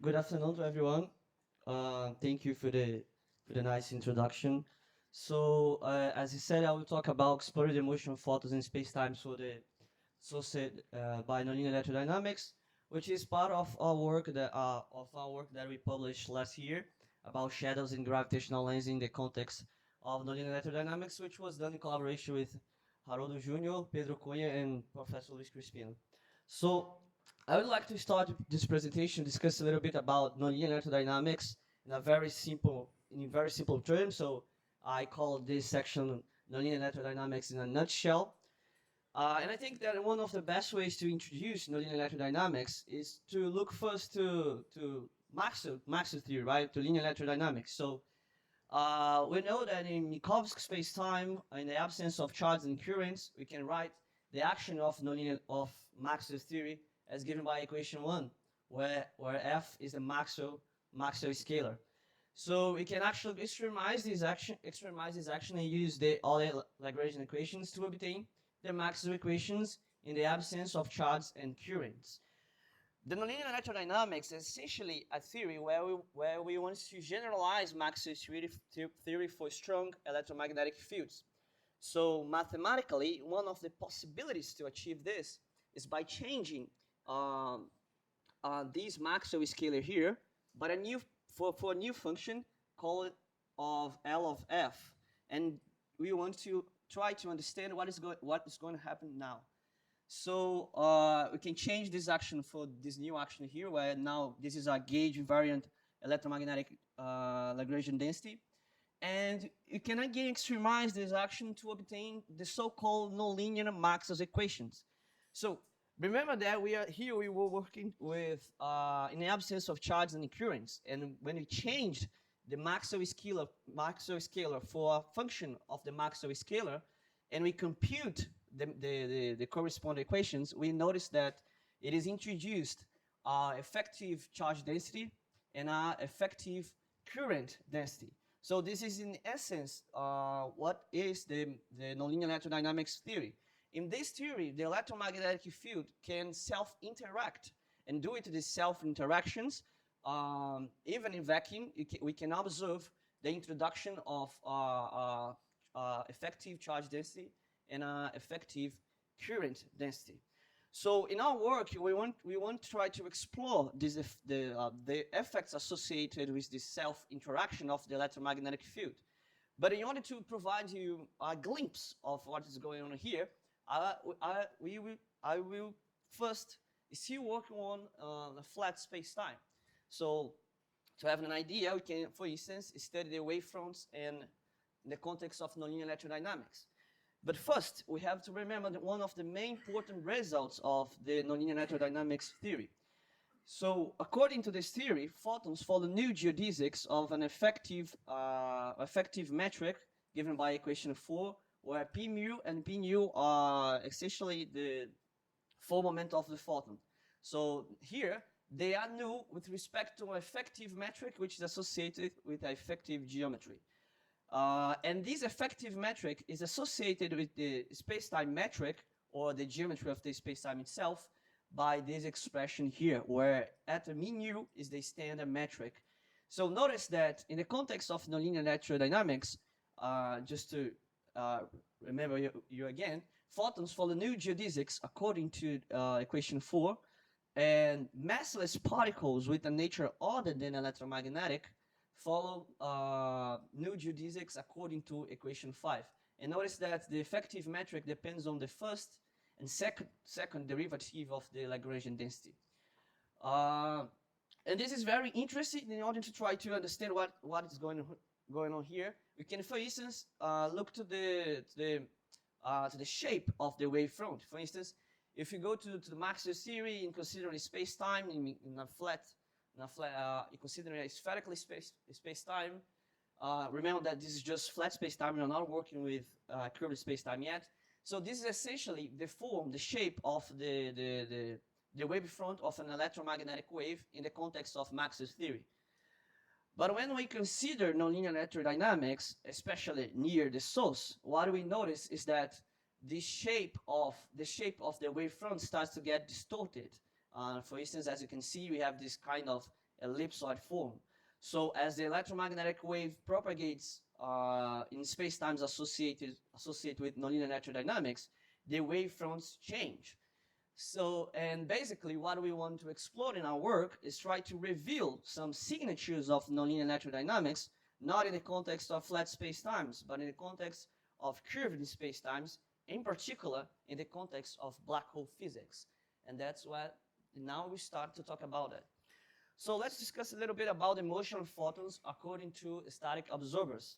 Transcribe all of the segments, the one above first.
Good afternoon to everyone. Thank you for the nice introduction. As you said, I will talk about exploring the motion of photons in space-time for the associated by nonlinear electrodynamics, which is part of our work that we published last year about shadows in gravitational lens in the context of nonlinear electrodynamics, which was done in collaboration with Haroldo Júnior, Pedro Cunha, and Professor Luis Crispino. So I would like to start this presentation discuss a little bit about nonlinear electrodynamics in very simple terms. So I call this section nonlinear electrodynamics in a nutshell. And I think that one of the best ways to introduce nonlinear electrodynamics is to look first to Maxwell theory, right? To linear electrodynamics. We know that in Minkowski space-time, in the absence of charges and currents, we can write the action of Maxwell's theory as given by equation 1, where F is the Maxwell scalar. So we can actually extremize this action and use all the Lagrangian equations to obtain the Maxwell equations in the absence of charges and currents. The nonlinear electrodynamics is essentially a theory where we want to generalize Maxwell's theory for strong electromagnetic fields. So mathematically, one of the possibilities to achieve this is by changing this Maxwell scalar here, but for a new function called of L of F, and we want to try to understand what is going to happen now. So we can change this action for this new action here, where now this is a gauge invariant electromagnetic Lagrangian density. And you can again extremize this action to obtain the so-called nonlinear Maxwell's equations. So remember that we were working with, in the absence of charges and currents. And when we changed the Maxwell scalar for a function of the Maxwell scalar, and we compute the corresponding equations, we notice that it is introduced effective charge density and effective current density. So this is in essence what is the nonlinear electrodynamics theory. In this theory, the electromagnetic field can self-interact, and due to these self-interactions, even in vacuum, we can observe the introduction of effective charge density and effective current density. So in our work, we want to try to explore the effects associated with this self-interaction of the electromagnetic field. But in order to provide you a glimpse of what is going on here, I will first still working on a flat space-time. So to have an idea, we can, for instance, study the wavefronts in the context of nonlinear electrodynamics. But first, we have to remember that one of the main important results of the nonlinear electrodynamics theory. So according to this theory, photons follow new geodesics of an effective metric given by equation 4, where P mu and P nu are essentially the full moment of the photon. So here, they are new with respect to an effective metric which is associated with effective geometry. And this effective metric is associated with the space-time metric, or the geometry of the space-time itself, by this expression here, where eta mu nu is the standard metric. So notice that in the context of nonlinear electrodynamics, just to remember you again, photons follow new geodesics according to equation 4, and massless particles with a nature other than electromagnetic follow new geodesics according to equation 5. And notice that the effective metric depends on the first and second derivative of the Lagrangian density. And this is very interesting in order to try to understand what is going on here. We can, for instance, look to the shape of the wavefront. For instance, if you go to the Maxwell theory and consider space-time in a flat, you consider a spherically space-time. Remember that this is just flat space-time. We are not working with curved space-time yet. So this is essentially the shape of the wavefront of an electromagnetic wave in the context of Maxwell's theory. But when we consider nonlinear electrodynamics, especially near the source, what we notice is that the shape of the wavefront starts to get distorted. For instance, as you can see, we have this kind of ellipsoid form. So as the electromagnetic wave propagates in space-times associated with nonlinear natural dynamics, the wavefronts change. So, and basically what we want to explore in our work is try to reveal some signatures of nonlinear natural dynamics, not in the context of flat spacetimes, but in the context of curved spacetimes, in particular in the context of black hole physics. And that's what now we start to talk about it. So let's discuss a little bit about the motion of photons according to static observers.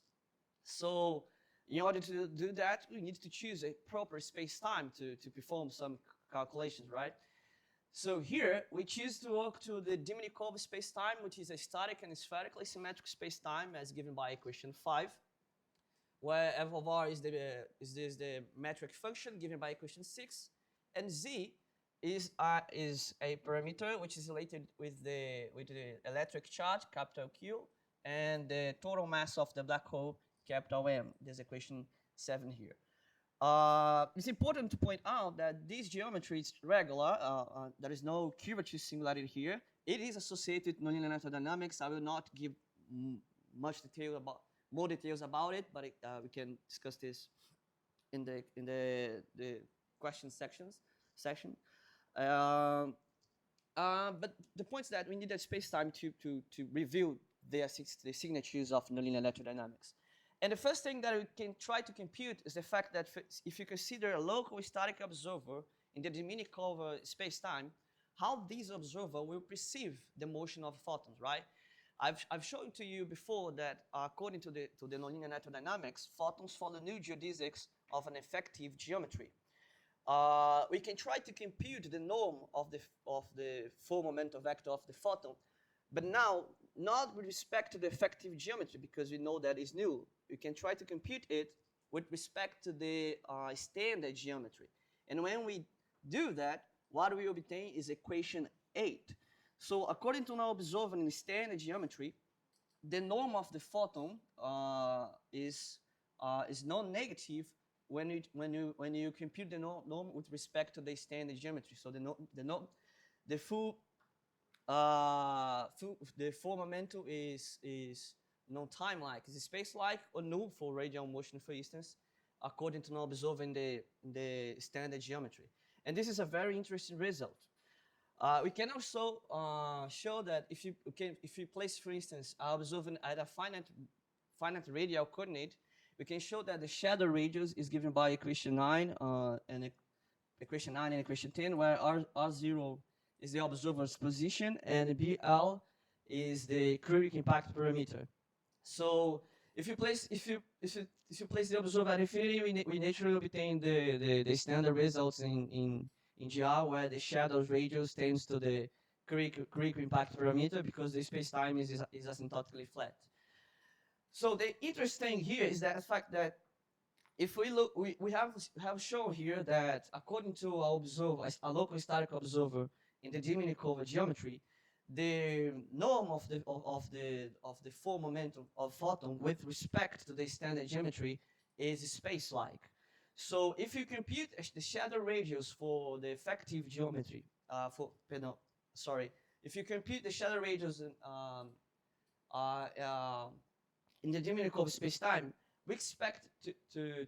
So in order to do that, we need to choose a proper space-time to perform some calculations, right? So here, we choose to work to the Diminikov space-time, which is a static and spherically symmetric space-time as given by equation 5, where f of r is the metric function given by equation 6, and z is a parameter which is related with the electric charge, capital Q, and the total mass of the black hole, capital M. There's equation 7 here. It's important to point out that this geometry is regular. There is no curvature similarity here. It is associated with nonlinear natural dynamics. I will not give more details about it, but we can discuss this in the question section. But the point is that we need a space-time to reveal the signatures of nonlinear natural dynamics. And the first thing that we can try to compute is the fact that if you consider a local static observer in the Diminikov space-time, how this observer will perceive the motion of photons, right? I've shown to you before that according to the nonlinear natural dynamics, photons follow new geodesics of an effective geometry. We can try to compute the norm of the full momentum vector of the photon, but now not with respect to the effective geometry because we know that is new. We can try to compute it with respect to the standard geometry. And when we do that, what we obtain is equation 8. So according to our observer in standard geometry, the norm of the photon is non-negative when you compute the norm with respect to the standard geometry. So the full momentum is non-time-like, is space-like or null for radial motion, for instance, according to our observer in the standard geometry. And this is a very interesting result. We can also show that if you place, for instance, our observer at a finite radial coordinate, we can show that the shadow radius is given by equation 9 and equation 10, where R0 is the observer's position and BL is the Kubrick impact parameter. So if you place the observer at infinity, we naturally obtain the standard results in GR, where the shadow radius tends to the Kubrick impact parameter because the space-time is asymptotically flat. So the interesting here is that the fact that if we look, we have shown here that according to our observer, a local static observer in the Diminikov geometry, the norm of the full momentum of photon with respect to the standard geometry is space-like. So if you compute the shadow radius for the effective geometry, if you compute the shadow radius in the Diminikov space-time, we expect to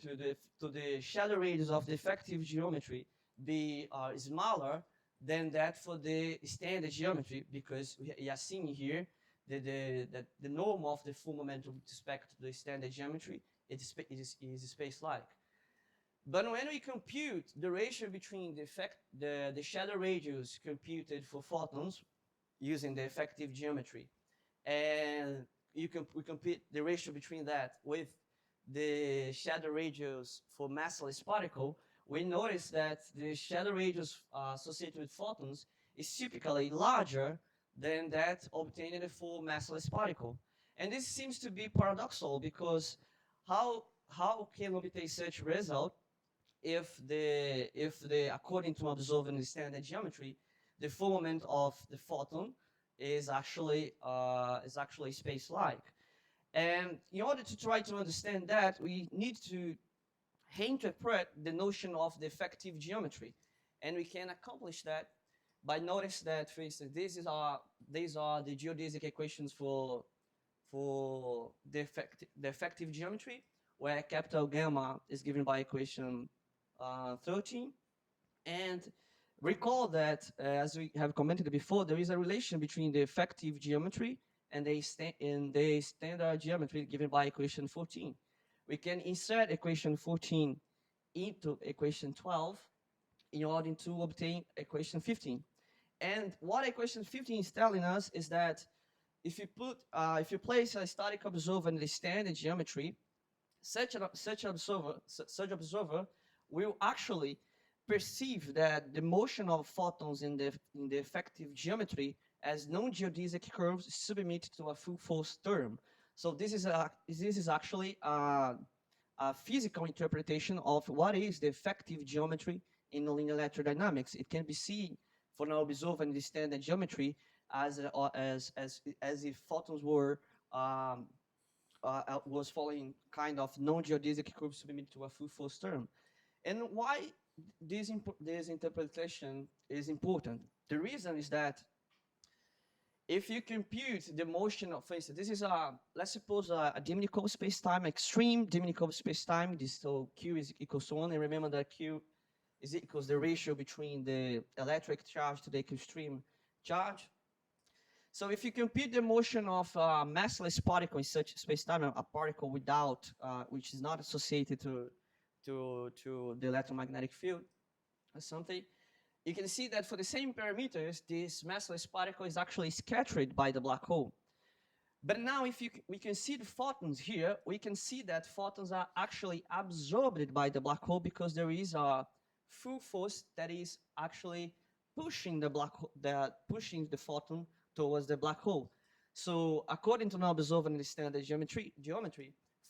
the shadow radius of the effective geometry be smaller than that for the standard geometry, because we are seeing here that the norm of the full momentum with respect to the standard geometry is space-like. But when we compute the ratio between the shadow radius computed for photons using the effective geometry, and we compute the ratio between that with the shadow radius for massless particle, we notice that the shadow radius associated with photons is typically larger than that obtained for massless particle. And this seems to be paradoxical because how can we obtain such result if according to observing the standard geometry, the full moment of the photon is actually space-like. And in order to try to understand that, we need to reinterpret the notion of the effective geometry. And we can accomplish that But notice that, for instance, these are the geodesic equations for the effective geometry, where capital gamma is given by equation 13. And recall that, as we have commented before, there is a relation between the effective geometry and the standard geometry given by equation 14. We can insert equation 14 into equation 12 in order to obtain equation 15. And what equation 15 is telling us is that if you place a static observer in the standard geometry, such observer will actually perceive that the motion of photons in the effective geometry as non-geodesic curves submit to a full force term. So this is actually a physical interpretation of what is the effective geometry in nonlinear electrodynamics. It can be seen for an observer in the standard geometry as if photons were was following kind of non-geodesic curves submitted to a full force term. And why this interpretation is important? The reason is that if you compute the motion of, for instance, this is let's suppose a Diminikov spacetime, extreme Diminikov spacetime. This so Q is equals to 1, and remember that Q is equals the ratio between the electric charge to the extreme charge. So if you compute the motion of a massless particle in such spacetime, a particle without, which is not associated to the electromagnetic field or something, you can see that for the same parameters, this massless particle is actually scattered by the black hole. But now if we can see the photons here, we can see that photons are actually absorbed by the black hole because there is a full force that is actually pushing pushing the photon towards the black hole. So according to Nobel's in the standard geometry,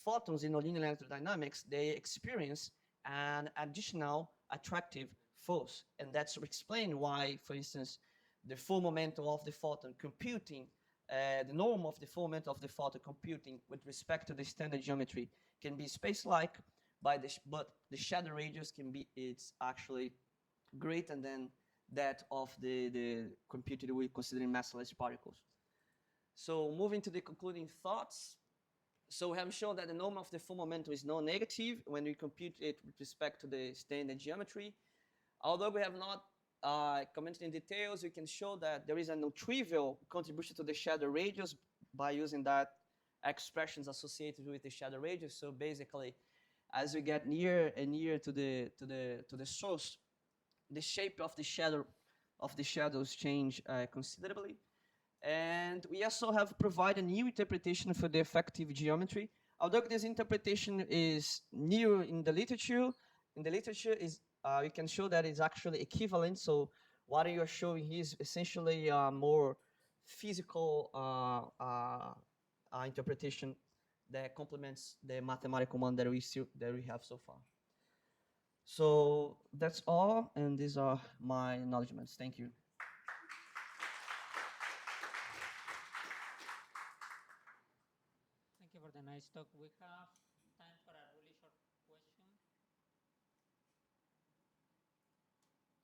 photons in nonlinear electrodynamics, they experience an additional attractive force. And that's explained why, for instance, the full momentum of the photon computing, the norm of the full momentum of the photon computing with respect to the standard geometry can be space-like, but the shadow radius can be, it's actually greater than that of the computed we considering massless particles. So moving to the concluding thoughts. So we have shown that the norm of the full momentum is non-negative when we compute it with respect to the standard geometry. Although we have not commented in details, we can show that there is a non-trivial contribution to the shadow radius by using that expressions associated with the shadow radius. So basically, as we get near and near to the source, the shape of the shadows change considerably. And we also have provided a new interpretation for the effective geometry. Although this interpretation is new in the literature is you can show that it's actually equivalent. So what you are showing here is essentially a more physical interpretation that complements the mathematical one that we have so far. So that's all, and these are my acknowledgements. Thank you. Thank you for the nice talk. We have time for a really short question.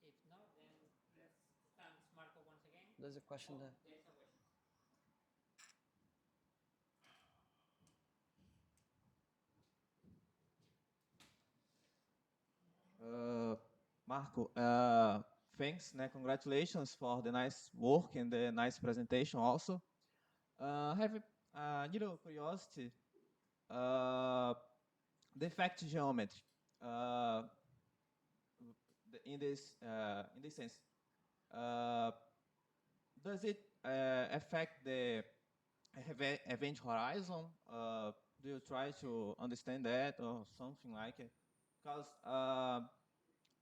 If not, then let's thank Marco once again. There's a question there. There's a question. Marco, thanks, congratulations for the nice work and the nice presentation also. I have a little curiosity. The effect geometry, uh, in this sense, uh, does it affect the event horizon? Do you try to understand that or something like it? Because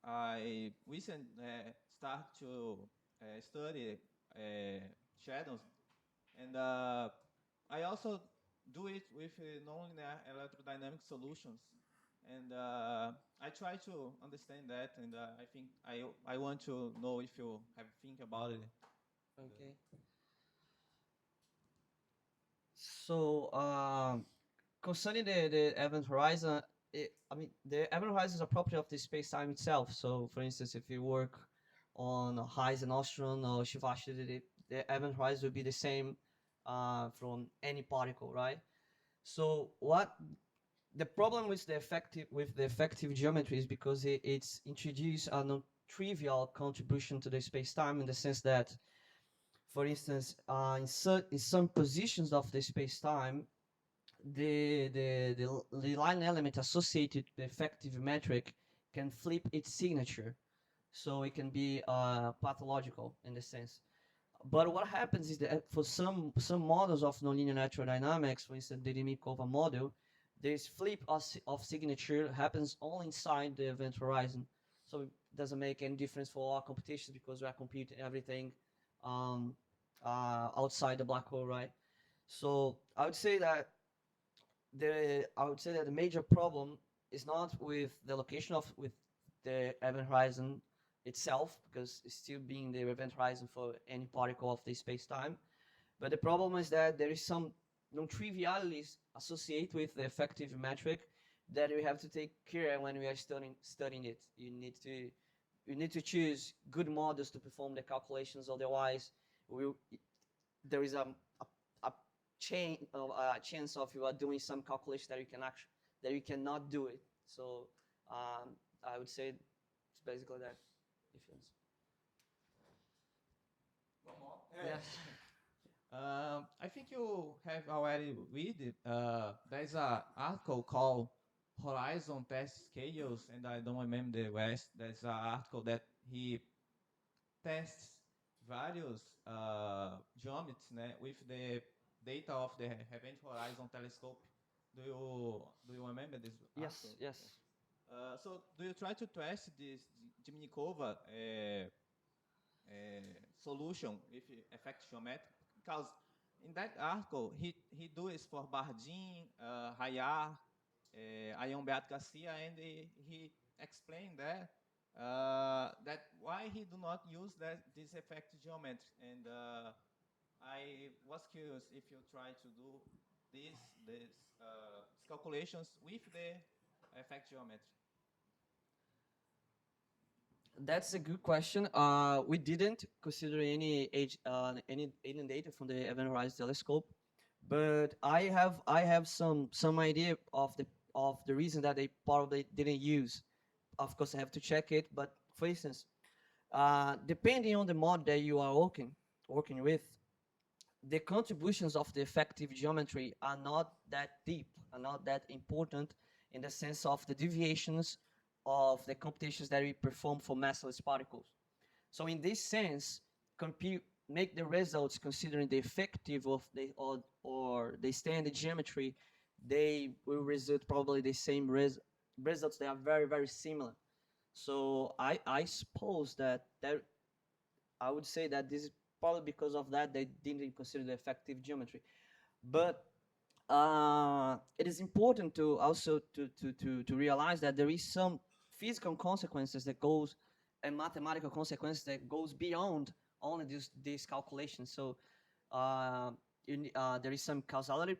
I recently start to study shadows, and I also do it with nonlinear electrodynamic solutions. And I try to understand that, and I think I want to know if you have think about it. Okay. So concerning the event horizon, I mean the event horizon is a property of the space-time itself. So for instance, if you work on Heis and Ostrom or Shivashi, the event horizon will be the same from any particle, right? So what the problem with the effective geometry is because it's introduced a non-trivial contribution to the space-time in the sense that, for instance, in some positions of the space-time, the line element associated with the effective metric can flip its signature, so it can be pathological in the sense. But what happens is that for some models of nonlinear natural dynamics, for instance, the Dimitrov model, this flip of signature happens only inside the event horizon. So it doesn't make any difference for our computations because we are computing everything um, outside the black hole, right? So I would say that the major problem is not with the location of with the event horizon itself, because it's still being the event horizon for any particle of the space-time. But the problem is that there is some non-trivialities associated with the effective metric that we have to take care when we are studying it. You need to choose good models to perform the calculations. Otherwise, we, there is a chance of you are doing some calculation that you can actually that you cannot do it. So I would say it's basically that difference. One more. Yeah. I think you have already read it. There's an article called Horizon Test Scales, and I don't remember the rest. There's an article that he tests various geometries né, with the data of the Event Horizon Telescope. Do you remember this Yes. article? Yes. So do you try to test this Dimitrova solution with effect geometry? Because in that article, he do it for Bardeen, Hayar, Ayon Beat Garcia, and he explained that why he do not use this effect geometry. And I was curious if you try to do these calculations with the effect geometry. That's a good question. We didn't consider any alien data from the Event Horizon Telescope, but I have some idea of the reason that they probably didn't use. Of course, I have to check it. But for instance, depending on the mod that you are working with, the contributions of the effective geometry are not that deep, are not that important in the sense of the deviations of the computations that we perform for massless particles. So in this sense, compute make the results considering the effective of the or the standard geometry, they will result probably the same results. They are very similar. So I suppose that I would say that this is probably because of that they didn't consider the effective geometry. But it is important to also to realize that there is some physical consequences that goes and mathematical consequences that goes beyond only these calculations. So uh, there is some causality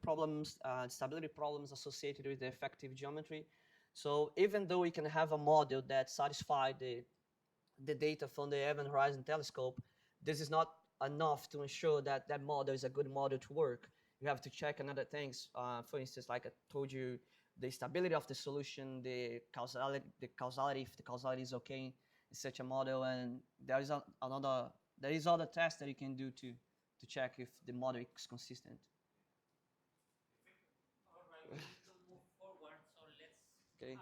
problems, stability problems associated with the effective geometry. So even though we can have a model that satisfies the data from the Event Horizon Telescope, this is not enough to ensure that that model is a good model to work. You have to check another things. For instance, like I told you, the stability of the solution, the causality, if the causality is okay in such a model, and there is other tests that you can do to check if the model is consistent. All right, we need to move forward. So let's Okay.